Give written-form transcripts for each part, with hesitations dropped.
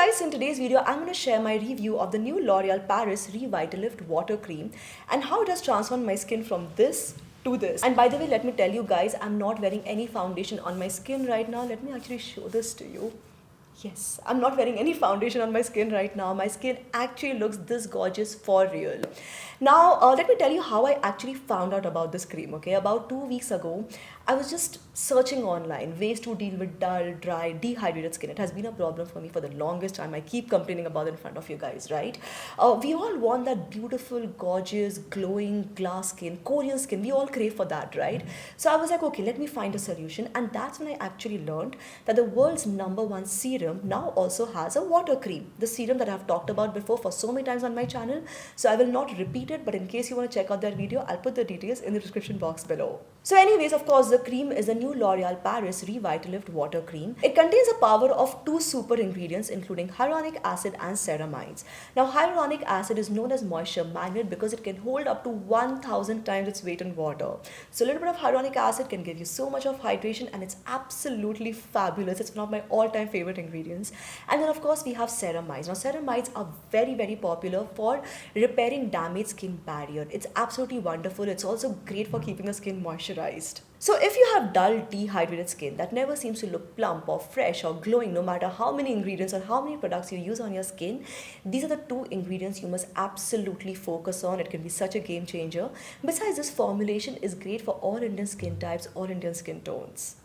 guys, in today's video, I'm going to share my review of the new L'Oreal Paris Revitalift Water Cream and how it has transformed my skin from this to this. And by the way, let me tell you guys, I'm not wearing any foundation on my skin right now. Let me actually show this to you. Yes, I'm not wearing any foundation on my skin right now. My skin actually looks this gorgeous for real. Now, let me tell you how I actually found out about this cream, okay? About 2 weeks ago, I was just searching online ways to deal with dull, dry, dehydrated skin. It has been a problem for me for the longest time. I keep complaining about it in front of you guys, right? We all want that beautiful, gorgeous, glowing, glass skin, Korean skin. We all crave for that, right? So I was like, okay, let me find a solution. And that's when I actually learned that the world's #1 serum now also has a water cream. The serum that I've talked about before for so many times on my channel. So I will not repeat it, but in case you want to check out that video, I'll put the details in the description box below. So anyways, of course, the cream is the new L'Oreal Paris Revitalift Water Cream. It contains a power of 2 super ingredients including hyaluronic acid and ceramides. Now, hyaluronic acid is known as moisture magnet because it can hold up to 1000 times its weight in water. So a little bit of hyaluronic acid can give you so much of hydration and it's absolutely fabulous. It's one of my all-time favorite ingredients. And then of course we have ceramides. Now ceramides are very popular for repairing damaged skin barrier. It's absolutely wonderful. It's also great for keeping the skin moisturized. So if you have dull, dehydrated skin that never seems to look plump or fresh or glowing no matter how many ingredients or how many products you use on your skin, these are the 2 ingredients you must absolutely focus on. It can be such a game changer. Besides, this formulation is great for all Indian skin types, all Indian skin tones.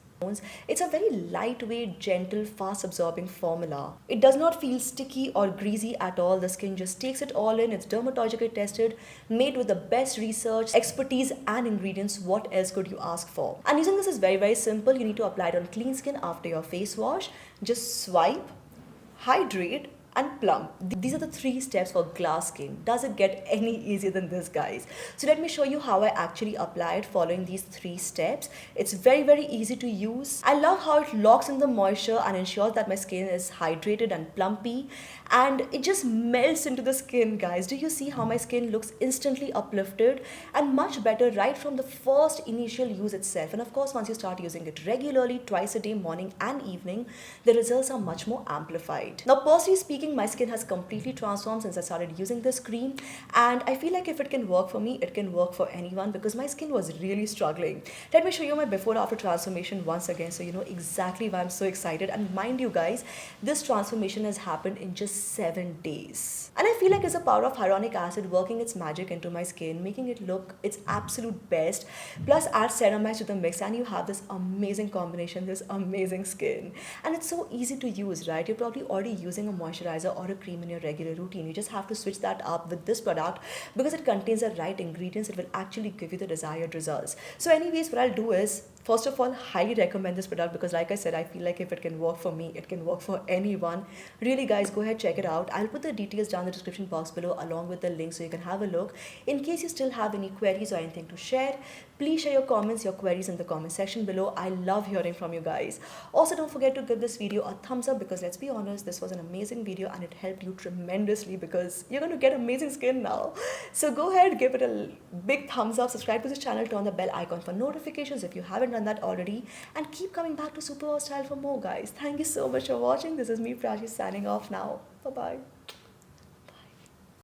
It's a very lightweight, gentle, fast-absorbing formula. It does not feel sticky or greasy at all. The skin just takes it all in. It's dermatologically tested, made with the best research, expertise and ingredients. What else could you ask for? And using this is very simple. You need to apply it on clean skin after your face wash. Just swipe, hydrate, and plump. These are the 3 steps for glass skin. Does it get any easier than this, guys? So let me show you how I actually apply it following these 3 steps. It's very easy to use. I love how it locks in the moisture and ensures that my skin is hydrated and plumpy, and it just melts into the skin, guys. Do you see how my skin looks instantly uplifted and much better right from the first initial use itself? And of course, once you start using it regularly, twice a day, morning and evening, the results are much more amplified. Now, personally speaking, my skin has completely transformed since I started using this cream, and I feel like if it can work for me, it can work for anyone because my skin was really struggling. Let me show you my before and after transformation once again so you know exactly why I'm so excited. And mind you guys, this transformation has happened in just 7 days. And I feel like it's the power of hyaluronic acid working its magic into my skin, making it look its absolute best. Plus add ceramides to the mix and you have this amazing combination, this amazing skin. And it's so easy to use, right? You're probably already using a moisturizer or a cream in your regular routine. You just have to switch that up with this product because it contains the right ingredients. It will actually give you the desired results. So anyways, what I'll do is, first of all, highly recommend this product because like I said, I feel like if it can work for me, it can work for anyone. Really guys, go ahead, check it out. I'll put the details down in the description box below along with the link so you can have a look. In case you still have any queries or anything to share, please share your comments, your queries in the comment section below. I love hearing from you guys. Also, don't forget to give this video a thumbs up because let's be honest, this was an amazing video and it helped you tremendously because you're going to get amazing skin now. So go ahead, give it a big thumbs up, subscribe to this channel, turn the bell icon for notifications if you haven't done that already, and keep coming back to Superwowstyle for more, guys. Thank you so much for watching. This is me, Prachi, signing off now. Bye-bye.